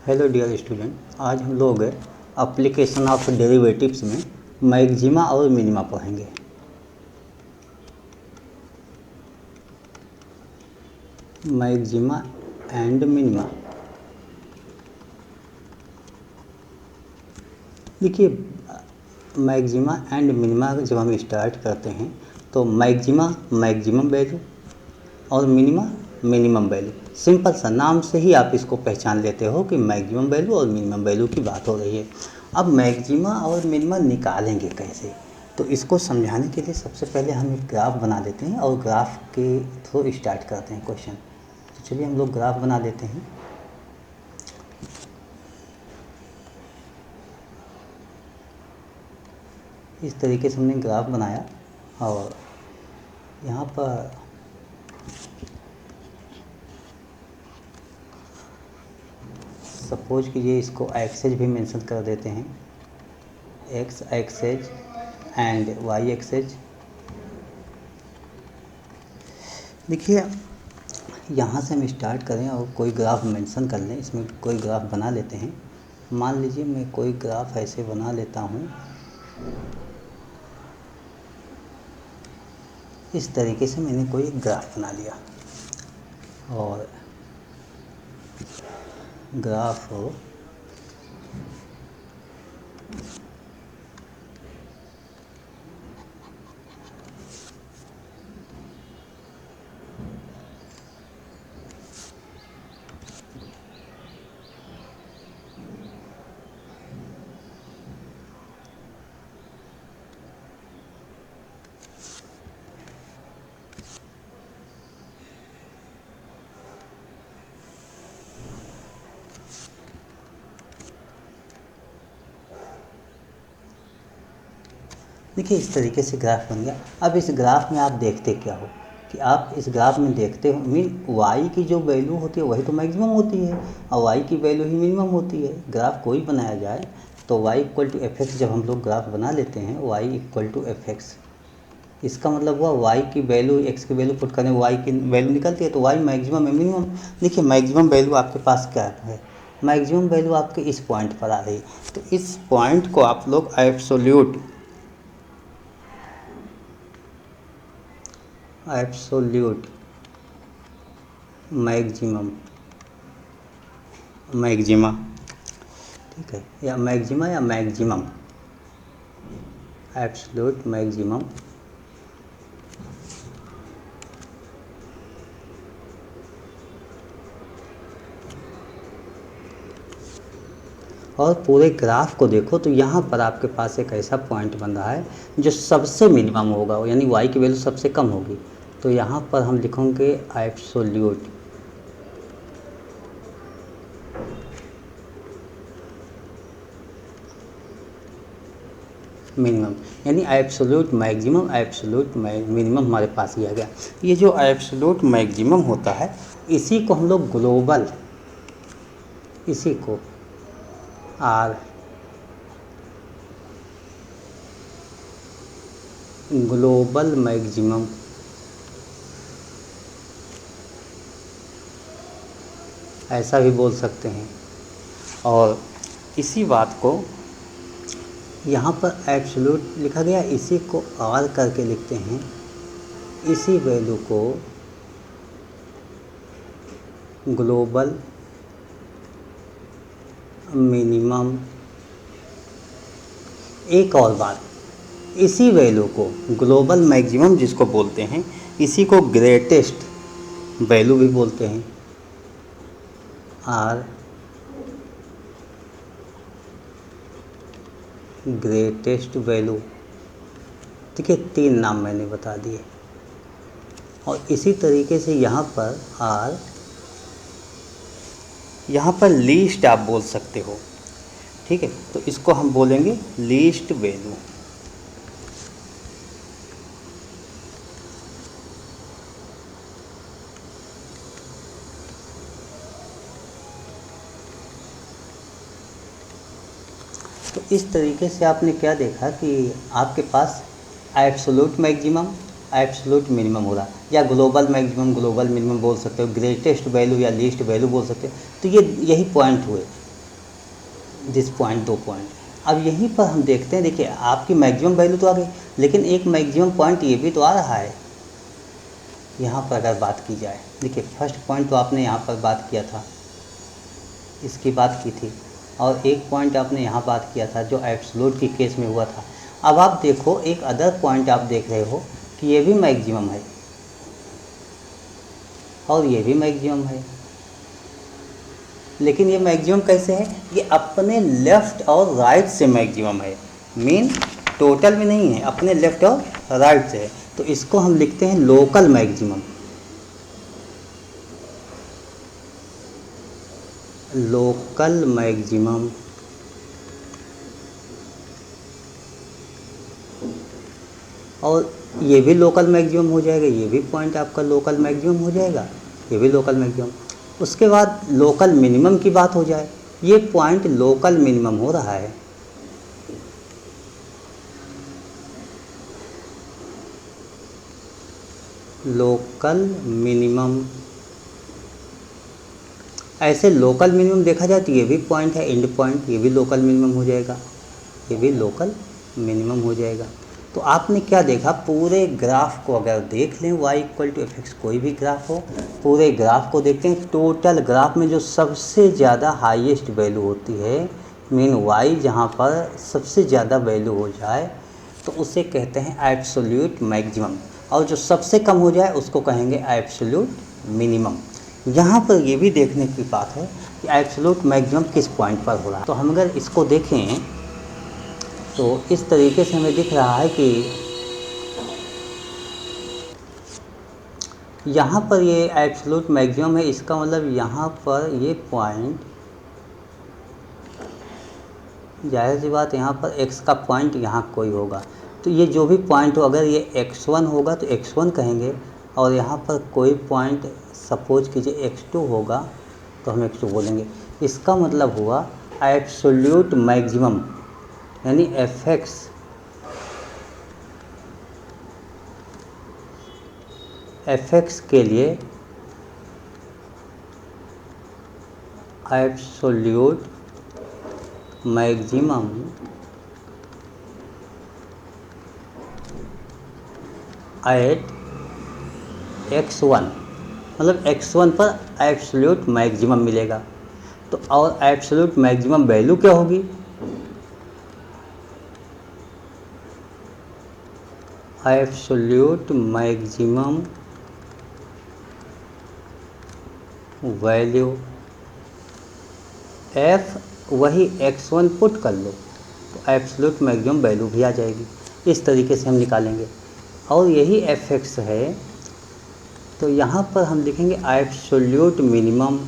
Hello dear student, आज हम लोग एप्लीकेशन ऑफ डेरिवेटिव्स में मैक्सिमा और मिनिमा पढ़ेंगे। Maxima and minima. देखिए, मैक्सिमा एंड मिनिमा जब हम स्टार्ट करते हैं तो मैक्सिमा मैक्सिमम वैल्यू और मिनिमा मिनिमम वैल्यू। सिंपल सा नाम से ही आप इसको पहचान लेते हो कि मैक्सिमम वैल्यू और मिनिमम वैल्यू की बात हो रही है। अब मैक्सिमा और मिनिमा निकालेंगे कैसे, तो इसको समझाने के लिए सबसे पहले हम एक ग्राफ बना लेते हैं और ग्राफ के थ्रू स्टार्ट करते हैं क्वेश्चन। तो चलिए हम लोग ग्राफ बना लेते हैं। इस तरीके से हमने ग्राफ बनाया और यहाँ पर सपोज कीजिए इसको एक्सेज भी मेंशन कर देते हैं, X axes and Y axes. देखिए, यहाँ से हम स्टार्ट करें और कोई ग्राफ मेंशन कर लें, इसमें कोई ग्राफ बना लेते हैं। मान लीजिए मैं कोई ग्राफ ऐसे बना लेता हूँ, इस तरीके से मैंने कोई ग्राफ बना लिया और ग्राफ हो देखिए इस तरीके से ग्राफ बन गया। अब इस ग्राफ में आप देखते क्या हो कि आप इस ग्राफ में देखते हो मीन वाई की जो वैल्यू होती है वही तो मैक्सिमम होती है और वाई की वैल्यू ही मिनिमम होती है। ग्राफ कोई बनाया जाए तो Y equal to F X जब हम लोग ग्राफ बना लेते हैं, Y equal to F X, इसका मतलब हुआ वाई की वैल्यू एक्स की वैल्यू पुट करें, वाई की वैल्यू निकलती है तो वाई मैक्सिमम है मिनिमम। देखिए मैक्सिमम वैल्यू आपके पास क्या है, मैक्सिमम वैल्यू आपके इस पॉइंट पर आ रही है। तो इस पॉइंट को आप लोग एब्सोल्यूट मैक्सिमम मैक्सिमा, ठीक है, या मैक्सिमा या मैक्सिमम, एब्सोल्यूट मैक्सिमम और पूरे ग्राफ को देखो तो यहाँ पर आपके पास एक ऐसा पॉइंट बन रहा है जो सबसे मिनिमम होगा, यानी वाई की वैल्यू सबसे कम होगी। तो यहाँ पर हम लिखेंगे एब्सोल्यूट मिनिमम, यानी एब्सोल्यूट मैक्सिमम एब्सोल्यूट मिनिमम हमारे पास ही आ गया। ये जो एब्सोल्यूट मैक्सिमम होता है इसी को हम लोग ग्लोबल, इसी को आर ग्लोबल मैक्सिमम ऐसा भी बोल सकते हैं। और इसी बात को यहाँ पर एब्सोल्यूट लिखा गया, इसी को आर करके लिखते हैं, इसी वैल्यू को ग्लोबल मिनिमम। एक और बात, इसी वैल्यू को ग्लोबल मैक्सिमम जिसको बोलते हैं इसी को ग्रेटेस्ट वैल्यू भी बोलते हैं, आर ग्रेटेस्ट वैल्यू। ठीक है, तीन नाम मैंने बता दिए। और इसी तरीके से यहाँ पर आर, यहाँ पर लीस्ट आप बोल सकते हो, ठीक है, तो इसको हम बोलेंगे लीस्ट वैल्यू। तो इस तरीके से आपने क्या देखा कि आपके पास एब्सोल्यूट मैक्सिमम एब्सोल्यूट मिनिमम हो रहा, या ग्लोबल मैक्सिमम ग्लोबल मिनिमम बोल सकते हो, ग्रेटेस्ट वैल्यू या लीस्ट वैल्यू बोल सकते हो। तो ये यही पॉइंट हुए दिस पॉइंट, 2 पॉइंट। अब यहीं पर हम देखते हैं, देखिए आपकी मैक्सिमम वैल्यू तो आ गई, लेकिन एक मैक्सिमम पॉइंट ये भी तो आ रहा है यहाँ पर। अगर बात की जाए, देखिए फर्स्ट पॉइंट तो आपने यहाँ पर बात किया था, इसकी बात की थी, और एक पॉइंट आपने यहाँ बात किया था जो एब्सोल्यूट की केस में हुआ था। अब आप देखो एक अदर पॉइंट आप देख रहे हो कि ये भी मैक्सिमम है और ये भी मैक्सिमम है, लेकिन ये मैक्सिमम कैसे है? ये अपने लेफ़्ट और राइट से मैक्सिमम है, मीन टोटल में नहीं है, अपने लेफ़्ट और राइट से है। तो इसको हम लिखते हैं लोकल मैक्सिमम। लोकल मैक्सिमम और ये भी लोकल मैक्सिमम हो जाएगा, ये भी पॉइंट आपका लोकल मैक्सिमम हो जाएगा, ये भी लोकल मैक्सिमम। उसके बाद लोकल मिनिमम की बात हो जाए, ये पॉइंट लोकल मिनिमम हो रहा है। लोकल मिनिमम, ऐसे लोकल मिनिमम देखा जाए तो ये भी पॉइंट है एंड पॉइंट, ये भी लोकल मिनिमम हो जाएगा, ये भी लोकल मिनिमम हो जाएगा। तो आपने क्या देखा, पूरे ग्राफ को अगर देख लें y equal to F X, कोई भी ग्राफ हो, पूरे ग्राफ को देखते हैं, टोटल ग्राफ में जो सबसे ज़्यादा हाईएस्ट वैल्यू होती है, मीन y जहाँ पर सबसे ज़्यादा वैल्यू हो जाए तो उसे कहते हैं एब्सोल्यूट मैक्सिमम, और जो सबसे कम हो जाए उसको कहेंगे एब्सोल्यूट मिनिमम। यहाँ पर ये भी देखने की बात है कि एब्सोल्यूट मैक्सिमम किस पॉइंट पर हो रहा है। तो हम अगर इसको देखें तो इस तरीके से हमें दिख रहा है कि यहाँ पर ये एब्सोल्यूट मैक्सिमम है, इसका मतलब यहाँ पर ये पॉइंट, जाहिर सी बात यहाँ पर x का पॉइंट यहाँ कोई होगा, तो ये जो भी पॉइंट हो, अगर ये x1 होगा तो x1 कहेंगे, और यहाँ पर कोई पॉइंट सपोज कीजिए x2 होगा तो हम x2 बोलेंगे। इसका मतलब हुआ एब्सोल्यूट मैक्सिमम यानी fx के लिए एब्सोल्यूट मैक्सिमम एट x1, मतलब x1 पर एब्सोल्यूट मैक्सिमम मिलेगा। तो और एब्सोल्यूट मैक्सिमम वैल्यू क्या होगी? एब्सोल्यूट मैक्सिमम वैल्यू f वही x1 पुट कर लो तो एब्सोल्यूट मैक्सिमम वैल्यू भी आ जाएगी। इस तरीके से हम निकालेंगे, और यही fx है, तो यहाँ पर हम लिखेंगे एब्सोल्यूट मिनिमम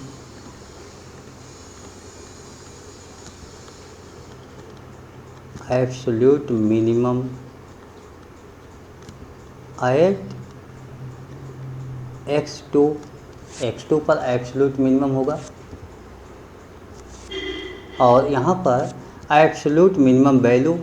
एट x2 पर एब्सोल्यूट मिनिमम होगा, और यहाँ पर absolute minimum value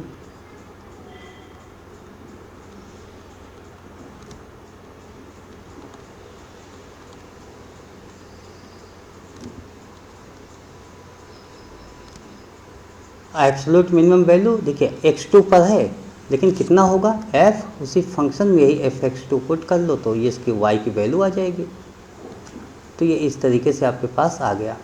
absolute minimum value देखिए x2 पर है, लेकिन कितना होगा f, उसी फंक्शन में यही fx2 पुट कर लो तो ये इसकी y की वैल्यू आ जाएगी। तो ये इस तरीके से आपके पास आ गया,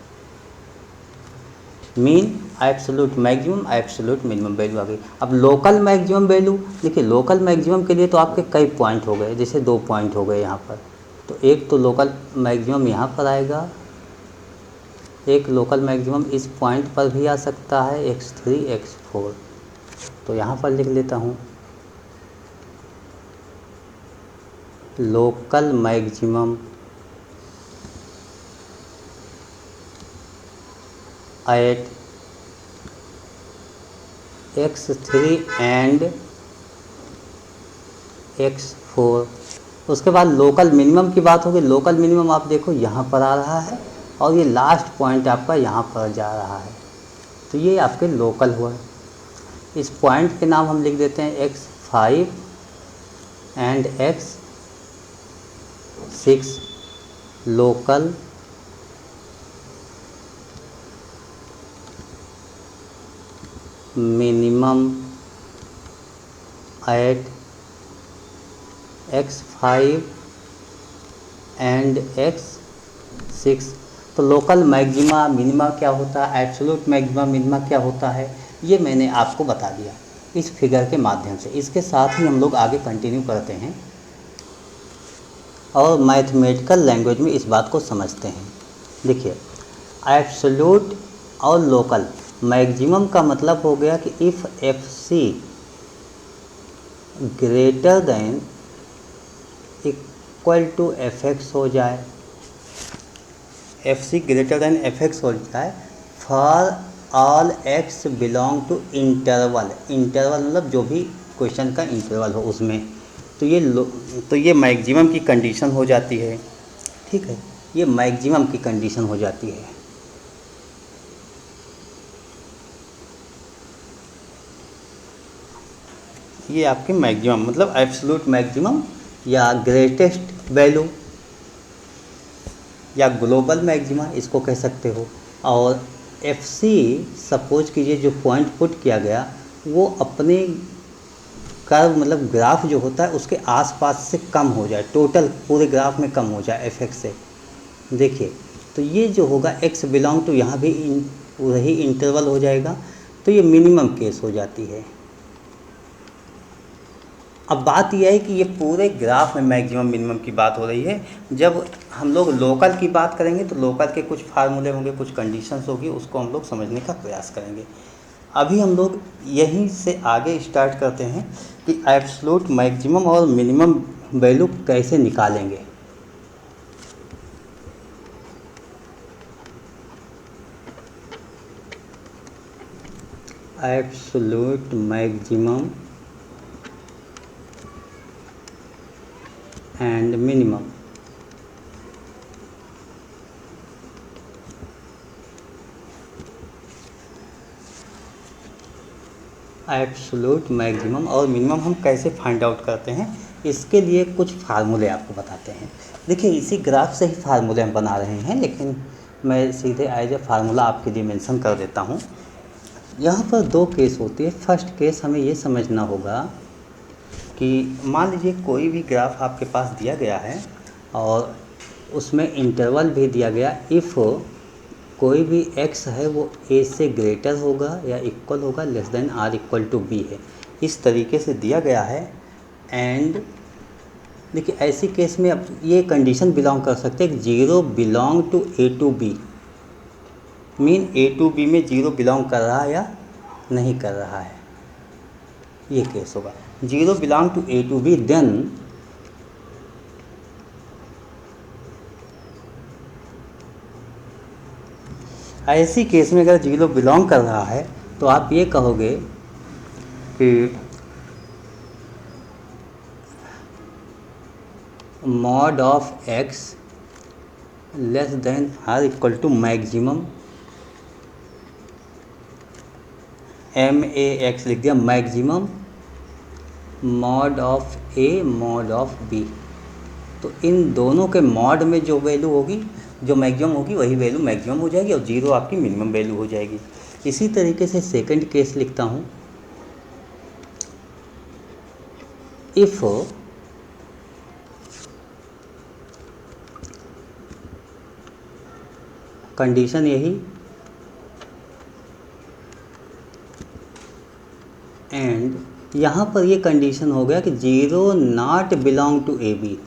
mean absolute maximum absolute minimum value आ गई। अब लोकल मैक्सिमम वैल्यू देखिए, लोकल मैक्सिमम के लिए तो आपके कई पॉइंट हो गए, जैसे 2 पॉइंट हो गए यहाँ पर, तो एक तो लोकल मैक्सिमम यहाँ पर आएगा, एक लोकल मैक्सिमम इस पॉइंट पर भी आ सकता है x3 x4, तो यहाँ पर लिख लेता हूँ local maximum eight x3 and x4। उसके बाद लोकल मिनिमम की बात होगी। लोकल मिनिमम आप देखो यहाँ पर आ रहा है, और ये लास्ट पॉइंट आपका यहाँ पर जा रहा है, तो ये आपके लोकल हुआ। इस पॉइंट के नाम हम लिख देते हैं x5 and x6 local minimum at x5 and x6। तो लोकल मैक्सिमा मिनिमा क्या होता है, एब्सोल्यूट मैक्सिमा मिनिमा क्या होता है, ये मैंने आपको बता दिया इस फिगर के माध्यम से। इसके साथ ही हम लोग आगे कंटिन्यू करते हैं और मैथमेटिकल लैंग्वेज में इस बात को समझते हैं। देखिए, एब्सोल्यूट और लोकल मैक्सिमम का मतलब हो गया कि if F C greater than equal to F X हो जाए, F C greater than F X हो जाए for all X belong to interval. Interval मतलब जो भी क्वेश्चन का इंटरवल हो उसमें, तो ये मैक्सिमम की कंडीशन हो जाती है। ठीक है, ये मैक्सिमम की कंडीशन हो जाती है। ये आपके मैक्सिमम मतलब एब्सोल्यूट मैक्सिमम या ग्रेटेस्ट वैल्यू या ग्लोबल मैक्सिमा इसको कह सकते हो। और एफ सी सपोज कीजिए जो पॉइंट पुट किया गया वो अपने कर्व मतलब ग्राफ जो होता है उसके आसपास से कम हो जाए, टोटल पूरे ग्राफ में कम हो जाए एफ एक्स से। देखिए, तो ये जो होगा एक्स बिलोंग टू यहाँ भी वही इंटरवल हो जाएगा, तो ये मिनिमम केस हो जाती है। अब बात यह है कि ये पूरे ग्राफ में मैक्सिमम मिनिमम की बात हो रही है। जब हम लोग लोकल की बात करेंगे तो लोकल के कुछ फार्मूले होंगे, कुछ कंडीशंस होगी, उसको हम लोग समझने का प्रयास करेंगे। अभी हम लोग यहीं से आगे स्टार्ट करते हैं कि एब्सोल्यूट मैक्सिमम और मिनिमम वैल्यू कैसे निकालेंगे। Absolute maximum and minimum. Absolute maximum और मिनिमम हम कैसे फाइंड आउट करते हैं, इसके लिए कुछ फार्मूले आपको बताते हैं। देखिए, इसी ग्राफ से ही फार्मूले हम बना रहे हैं, लेकिन मैं सीधे एज ए फार्मूला आपके लिए मेंशन कर देता हूँ। यहाँ पर दो केस होती है। फर्स्ट केस हमें ये समझना होगा कि मान लीजिए कोई भी ग्राफ आपके पास दिया गया है और उसमें इंटरवल भी दिया गया, इफ़ कोई भी x है वो a से ग्रेटर होगा या इक्वल होगा less than r equal to b है, इस तरीके से दिया गया है। एंड देखिए, ऐसी केस में अब ये कंडीशन बिलोंग कर सकते हैं, 0 belong to a to b, mean a to b में 0 बिलोंग कर रहा है या नहीं कर रहा है, ये केस होगा। 0 belong to a to b, then ऐसी केस में अगर 0 बिलोंग कर रहा है तो आप ये कहोगे कि mod of x less than r equal to maximum max लिख दिया, maximum mod of a mod of b। तो इन दोनों के मॉड में जो वैल्यू होगी, जो मैक्सिमम होगी वही वैल्यू मैक्सिमम हो जाएगी और 0 आपकी मिनिमम वैल्यू हो जाएगी। इसी तरीके से सेकंड केस लिखता हूँ, इफ़ कंडीशन यही एंड यहाँ पर ये कंडीशन हो गया कि 0 not belong to A B,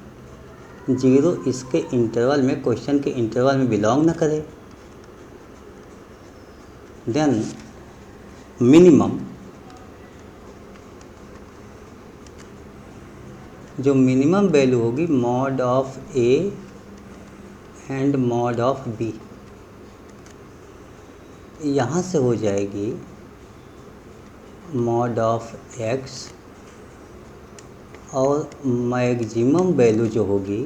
0 इसके इंटरवल में, क्वेश्चन के इंटरवल में बिलोंग न करे, देन मिनिमम, जो मिनिमम वैल्यू होगी mod of A and mod of B, यहाँ से हो जाएगी मॉड ऑफ एक्स और मैक्सिमम वैल्यू जो होगी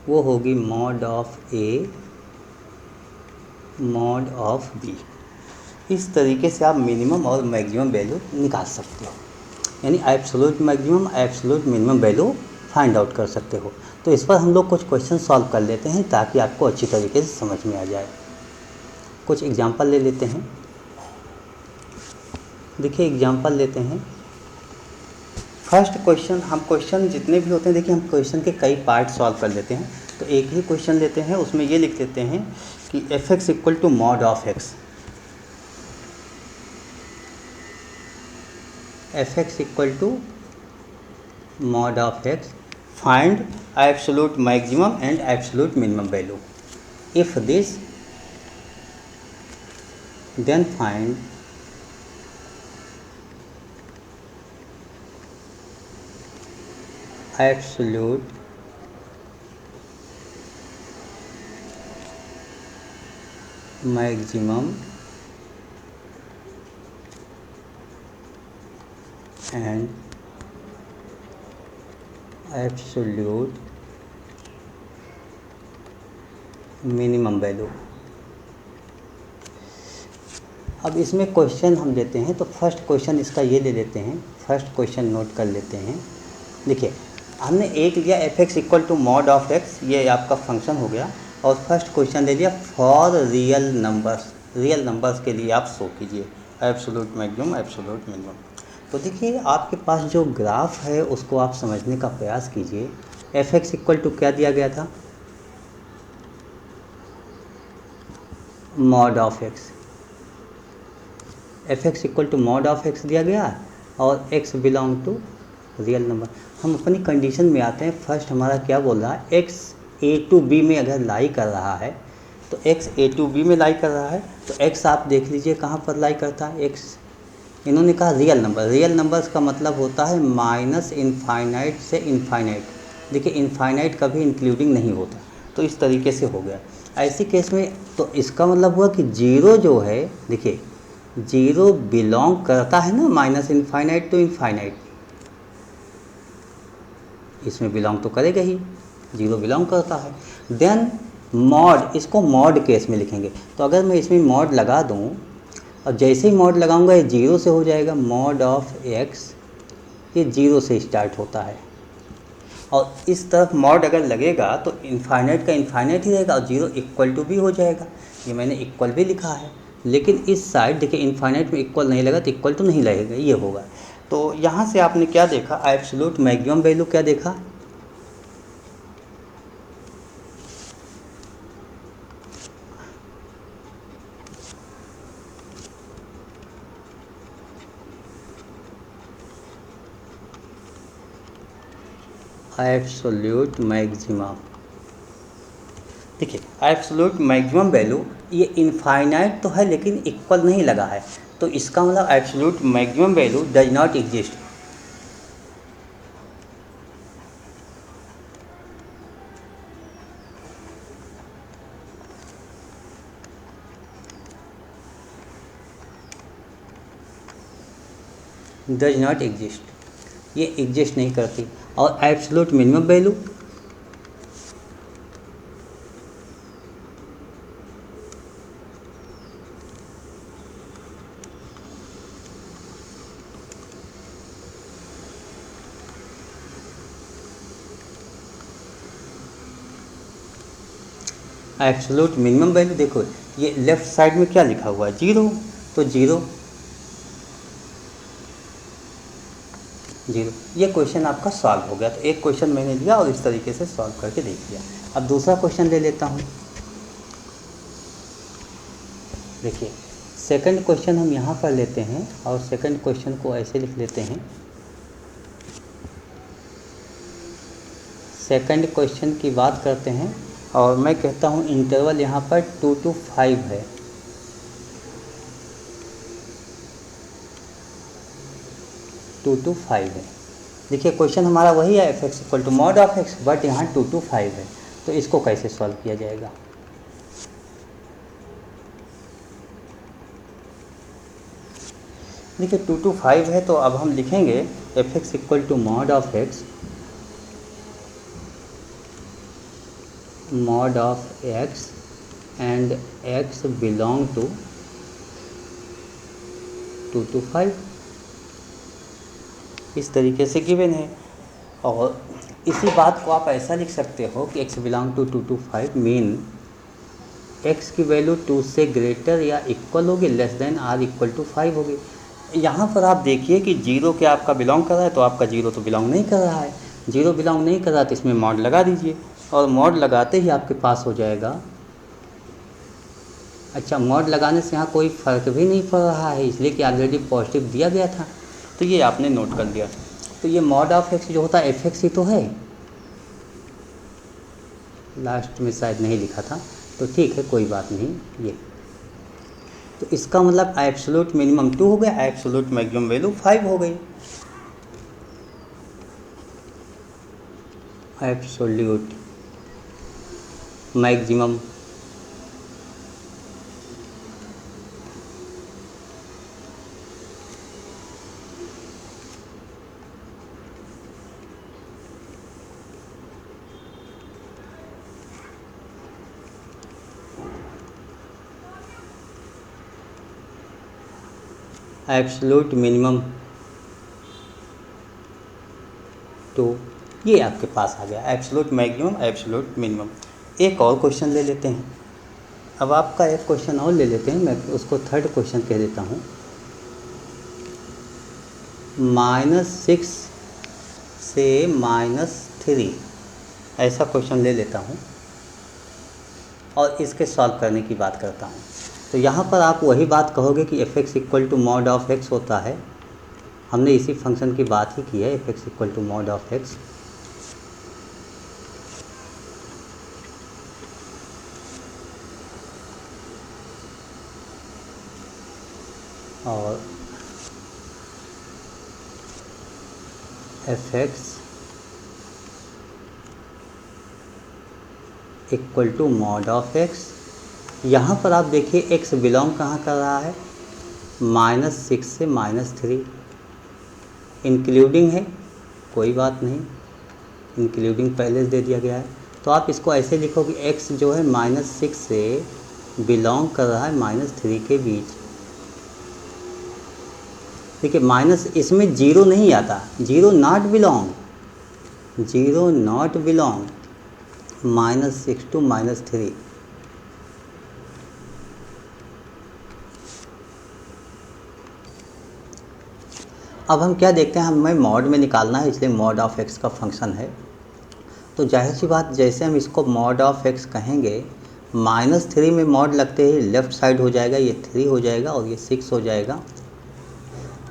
वो होगी mod of A mod of B. इस तरीके से आप मिनिमम और मैक्सिमम वैल्यू निकाल सकते हो, यानी absolute maximum absolute minimum value find out कर सकते हो। तो इस पर हम लोग कुछ क्वेश्चन सॉल्व कर लेते हैं ताकि आपको अच्छी तरीके से समझ में आ जाए। कुछ एग्जांपल ले लेते हैं। देखिए एग्जांपल लेते हैं। फर्स्ट क्वेश्चन, हम क्वेश्चन जितने भी होते हैं देखिए हम क्वेश्चन के कई पार्ट सॉल्व कर लेते हैं। तो एक ही क्वेश्चन लेते हैं, उसमें ये लिख देते हैं कि F x equal to mod of X, F x equal to mod of X, find absolute maximum and absolute minimum value. If this then find absolute maximum and absolute minimum value। अब इसमें question हम लेते हैं, तो first question इसका ये ले लेते हैं, फर्स्ट क्वेश्चन नोट कर लेते हैं। देखिए हमने एक लिया F x equal to mod of X, ये आपका फंक्शन हो गया, और फर्स्ट क्वेश्चन ले लिया for real numbers, real numbers के लिए आप शो कीजिए एब्सोल्यूट मैक्सिमम एब्सोल्यूट मिनिमम। तो देखिए आपके पास जो ग्राफ है उसको आप समझने का प्रयास कीजिए। एफ एक्स इक्वल टू क्या दिया गया था, mod of X, F x equal to mod of X दिया गया, और X belong to real number. हम अपनी कंडीशन में आते हैं। फर्स्ट हमारा क्या बोल रहा है, एक्स ए टू बी में अगर लाई कर रहा है, तो एक्स ए टू बी में लाई कर रहा है, तो एक्स आप देख लीजिए कहाँ पर लाई करता है, एक्स इन्होंने कहा रियल नंबर, रियल नंबर्स का मतलब होता है माइनस इनफाइनाइट से इनफाइनाइट। देखिए इनफाइनाइट कभी इंक्लूडिंग नहीं होता, तो इस तरीके से हो गया। ऐसी केस में तो इसका मतलब हुआ कि जीरो जो है, देखिए जीरो बिलोंग करता है ना माइनस इनफाइनाइट टू इनफाइनाइट, इसमें बिलोंग तो करेगा ही, जीरो बिलोंग करता है। देन मॉड, इसको मॉड केस में लिखेंगे। तो अगर मैं इसमें मॉड लगा दूं, और जैसे ही मॉड लगाऊंगा ये जीरो से हो जाएगा, मॉड ऑफ एक्स ये जीरो से स्टार्ट होता है, और इस तरफ मॉड अगर लगेगा तो इनफाइनाइट का इनफाइनाइट ही रहेगा, और जीरो इक्वल टू भी हो जाएगा। ये मैंने इक्वल भी लिखा है, लेकिन इस साइड देखिए इनफाइनाइट में इक्वल नहीं लगा तो इक्वल टू नहीं लगेगा, ये होगा। तो यहाँ से आपने क्या देखा, एब्सोल्यूट मैक्सिमम वैल्यू क्या देखा, एब्सोल्यूट मैक्सिमम। देखिए एब्सोल्यूट मैक्सिमम वैल्यू ये इनफाइनाइट तो है लेकिन इक्वल नहीं लगा है, तो इसका मतलब absolute maximum value does not exist. Does not exist, ये एग्जिस्ट नहीं करती। और absolute minimum value, absolute minimum value देखो ये लेफ्ट साइड में क्या लिखा हुआ है, जीरो, तो जीरो जीरो। ये क्वेश्चन आपका सॉल्व हो गया। तो एक क्वेश्चन मैंने लिया और इस तरीके से सॉल्व करके देख लिया। अब दूसरा क्वेश्चन ले लेता हूँ। देखिए सेकंड क्वेश्चन हम यहाँ पर लेते हैं, और सेकंड क्वेश्चन को ऐसे लिख लेते हैं। सेकंड क्वेश्चन की बात करते हैं, और मैं कहता हूँ इंटरवल यहाँ पर 2 to 5 है। टू टू फाइव है। देखिए क्वेश्चन हमारा वही है, F x equal to mod of X, but यहाँ 2 to 5 है। तो इसको कैसे सॉल्व किया जाएगा, देखिए 2 to 5 है, तो अब हम लिखेंगे F x equal to mod of X, mod of X and X belong to 2 to 5, इस तरीके से गिवन है। और इसी बात को आप ऐसा लिख सकते हो कि x belong to 2 to 5 mean x की वैल्यू 2 से ग्रेटर या इक्वल होगी, less than or equal to 5 होगी। यहाँ पर आप देखिए कि जीरो क्या आपका बिलोंग कर रहा है, तो आपका जीरो तो बिलोंग नहीं कर रहा है। जीरो बिलोंग नहीं कर रहा तो इसमें मॉड लगा दीजिए, और मॉड लगाते ही आपके पास हो जाएगा। अच्छा, मॉड लगाने से यहाँ कोई फ़र्क भी नहीं पड़ रहा है, इसलिए कि ऑलरेडी पॉजिटिव दिया गया था, तो ये आपने नोट कर लिया। तो ये मॉड ऑफ एक्स जो होता है एफ एक्स ही तो है, लास्ट में शायद नहीं लिखा था, तो ठीक है कोई बात नहीं। ये तो इसका मतलब एब्सोल्यूट मिनिमम 2 हो गया, एब्सोल्यूट मैक्सिमम वैल्यू 5 हो गई। एब्सोल्यूट मैक्सिमम एब्सोल्यूट मिनिमम 2, ये आपके पास आ गया एब्सोल्यूट मैक्सिमम एब्सोल्यूट मिनिमम। एक और क्वेश्चन ले लेते हैं, अब आपका एक क्वेश्चन और ले लेते हैं, मैं उसको थर्ड क्वेश्चन कह देता हूँ। -6 से -3 ऐसा क्वेश्चन ले लेता हूँ और इसके सॉल्व करने की बात करता हूँ। तो यहाँ पर आप वही बात कहोगे कि F x equal to mod of X होता है, हमने इसी फंक्शन की बात ही की है, F x equal to mod of x. और f x equal to mod of x. यहाँ पर आप देखिए एक्स बिलोंग कहाँ कर रहा है, -6 से -3, इंक्लूडिंग है, कोई बात नहीं, इंक्लूडिंग पहले से दे दिया गया है। तो आप इसको ऐसे लिखो कि एक्स जो है -6 से बिलोंग कर रहा है -3 के बीच। देखिए माइनस इसमें जीरो नहीं आता, zero not belong, zero not belong -6 to -3। अब हम क्या देखते हैं, हमें मॉड में निकालना है, इसलिए मॉड ऑफ एक्स का फंक्शन है। तो जाहिर सी बात, जैसे हम इसको मॉड ऑफ एक्स कहेंगे, -3 में मॉड लगते ही लेफ़्ट साइड हो जाएगा, ये 3 हो जाएगा और ये 6 हो जाएगा,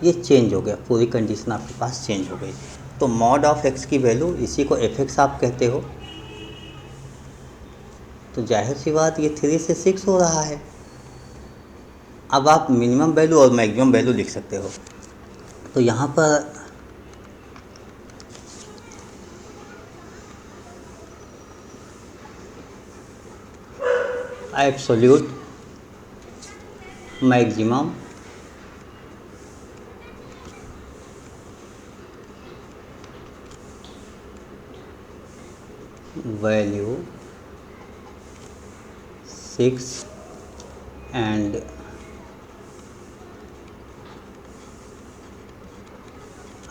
ये चेंज हो गया, पूरी कंडीशन आपके पास चेंज हो गई। तो मॉड ऑफ एक्स की वैल्यू, इसी को एफ एक्स आप कहते हो, तो जाहिर सी बात ये 3 से 6 हो रहा है। अब आप मिनिमम वैल्यू और मैक्सिमम वैल्यू लिख सकते हो। तो यहाँ पर absolute maximum value 6 and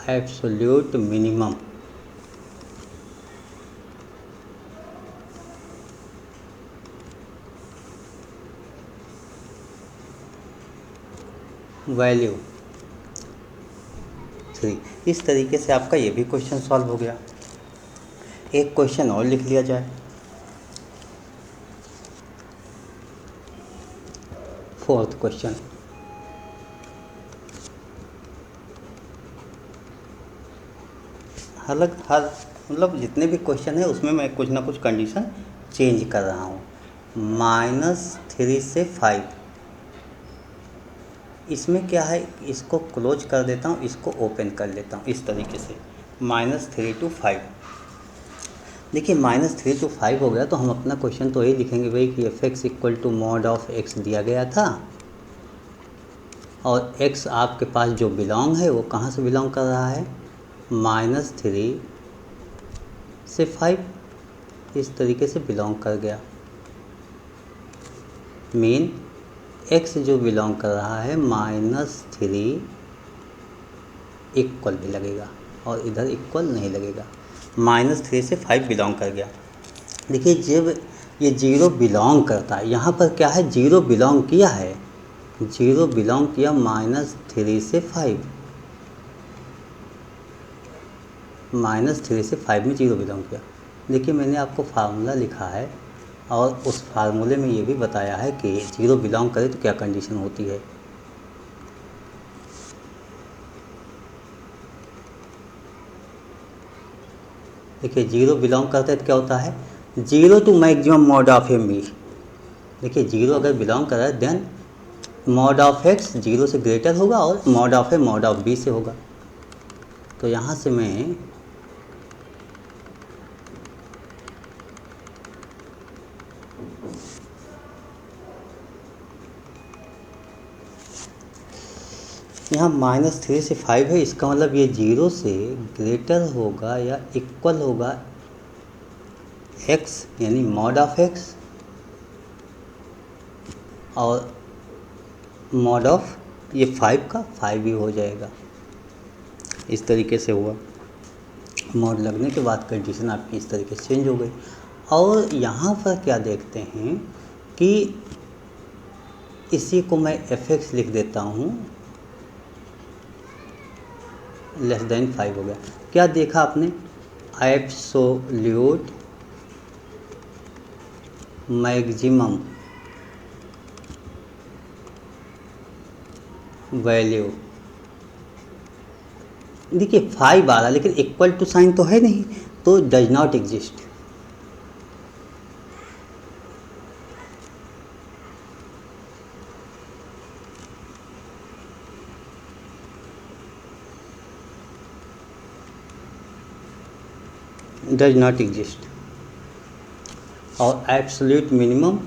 absolute minimum value 3। इस तरीके से आपका ये भी क्वेश्चन सॉल्व हो गया। एक क्वेश्चन और लिख लिया जाए, फोर्थ क्वेश्चन। हर मतलब जितने भी क्वेश्चन है उसमें मैं कुछ ना कुछ कंडीशन चेंज कर रहा हूँ। -3 से 5, इसमें क्या है, इसको क्लोज कर देता हूँ, इसको ओपन कर लेता हूँ, इस तरीके से -3 to 5। देखिए -3 to 5 हो गया, तो हम अपना क्वेश्चन तो यही लिखेंगे भाई कि F x equal to mod of X दिया गया था, और एक्स आपके पास जो बिलोंग है वो कहाँ से बिलोंग कर रहा है, -3 से 5, इस तरीके से बिलोंग कर गया। मीन एक्स जो बिलोंग कर रहा है -3 इक्वल भी लगेगा और इधर इक्वल नहीं लगेगा, -3 से 5 बिलोंग कर गया। देखिए जब ये जीरो बिलोंग करता है, यहाँ पर क्या है, जीरो बिलोंग किया है, जीरो बिलोंग किया -3 से 5, -3 से 5 में जीरो बिलोंग किया। देखिए मैंने आपको फार्मूला लिखा है और उस फार्मूले में ये भी बताया है कि जीरो बिलोंग करे तो क्या कंडीशन होती है। देखिए जीरो बिलोंग करता है तो क्या होता है, zero to maximum mod of M B. देखिए जीरो अगर बिलोंग कर रहा है then mod of X zero से ग्रेटर होगा और mod of A mod of B से होगा। तो यहाँ से मैं यहाँ -3 से 5 है, इसका मतलब ये जीरो से ग्रेटर होगा या इक्वल होगा एक्स यानी मॉड ऑफ एक्स और मॉड ऑफ ये 5 का 5 ही हो जाएगा। इस तरीके से हुआ, मॉड लगने के बाद कंडीशन आपकी इस तरीके से चेंज हो गई। और यहाँ पर क्या देखते हैं कि इसी को मैं fx लिख देता हूँ, लेस देन 5 हो गया। क्या देखा आपने, एब्सोल्यूट मैक्सिमम वैल्यू, देखिए 5 आ रहा लेकिन इक्वल टू साइन तो है नहीं, तो does not exist. Does not exist. और absolute minimum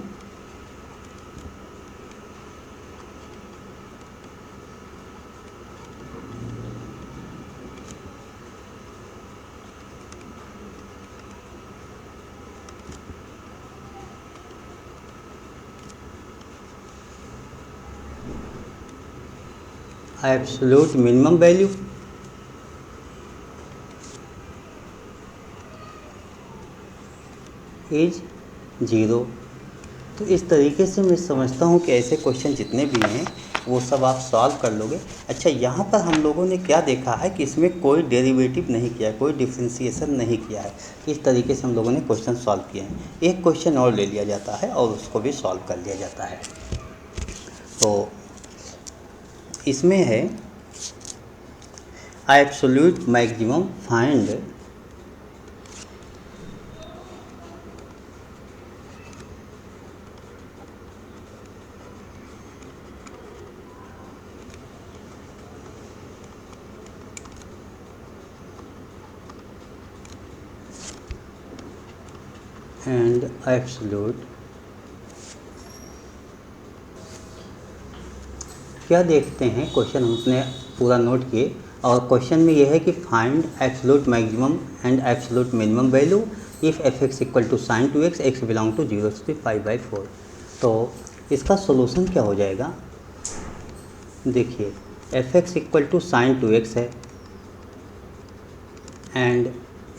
absolute minimum value is zero. तो इस तरीके से मैं समझता हूँ कि ऐसे क्वेश्चन जितने भी हैं वो सब आप सॉल्व कर लोगे। अच्छा यहाँ पर हम लोगों ने क्या देखा है कि इसमें कोई डेरिवेटिव नहीं किया है, कोई डिफ्रेंशिएशन नहीं किया है। इस तरीके से हम लोगों ने क्वेश्चन सॉल्व किए हैं। एक क्वेश्चन और ले लिया जाता है और उसको भी सॉल्व कर लिया जाता है। तो इसमें है absolute maximum find and absolute. क्या देखते हैं, क्वेश्चन हमने पूरा नोट किए और क्वेश्चन में यह है कि find absolute maximum and absolute minimum value if F x equal to sine two X, X belong to 0 से 5/4। तो इसका सोल्यूशन क्या हो जाएगा, देखिए F x equal to sine two X है एंड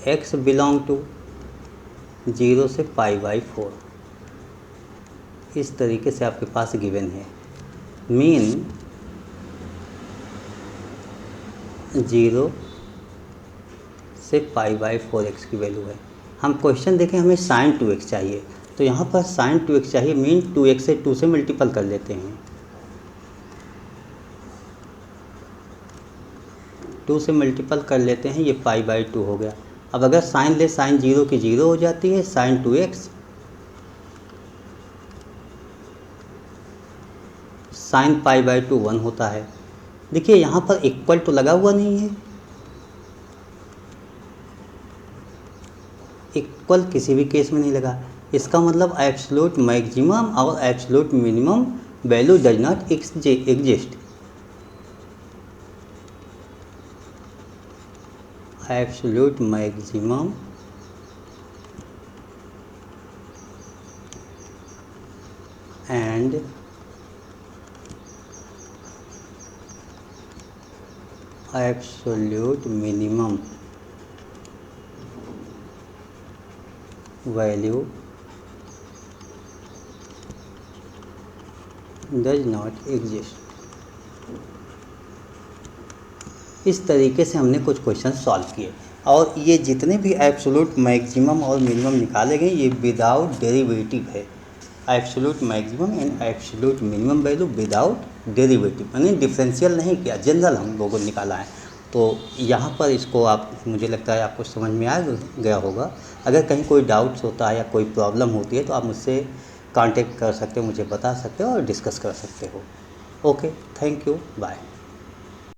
एक्स बिलोंग टू 0 से 5/4। इस तरीके से आपके पास गिवन है। मीन 0 से π/4 एक्स की वैल्यू है। हम क्वेश्चन देखें, हमें साइन 2x चाहिए, तो यहाँ पर साइन 2x चाहिए, मीन 2x से 2 से मल्टीपल कर लेते हैं। 2 से मल्टीपल कर लेते हैं, ये π/2 हो गया। अब अगर साइन ले, साइन 0 की 0 हो जाती है, साइन 2x साइन π/2 1 होता है। देखिए यहाँ पर इक्वल तो लगा हुआ नहीं है, इक्वल किसी भी केस में नहीं लगा। इसका मतलब एब्सोल्यूट मैक्सिमम और absolute minimum value does not exist. Absolute maximum and absolute minimum value does not exist. इस तरीके से हमने कुछ क्वेश्चन सॉल्व किए और ये जितने भी एब्सोल्यूट मैक्सिमम और मिनिमम निकाले गए ये विदाउट डेरिवेटिव है। Absolute maximum and absolute minimum value without derivative, यानी डिफरेंशियल नहीं किया, जनरल हम लोगों ने निकाला है। तो यहाँ पर इसको आप, मुझे लगता है आपको समझ में आ गया होगा। अगर कहीं कोई डाउट्स होता है या कोई प्रॉब्लम होती है तो आप मुझसे कांटेक्ट कर सकते हो, मुझे बता सकते हो और डिस्कस कर सकते हो। Okay, thank you, bye.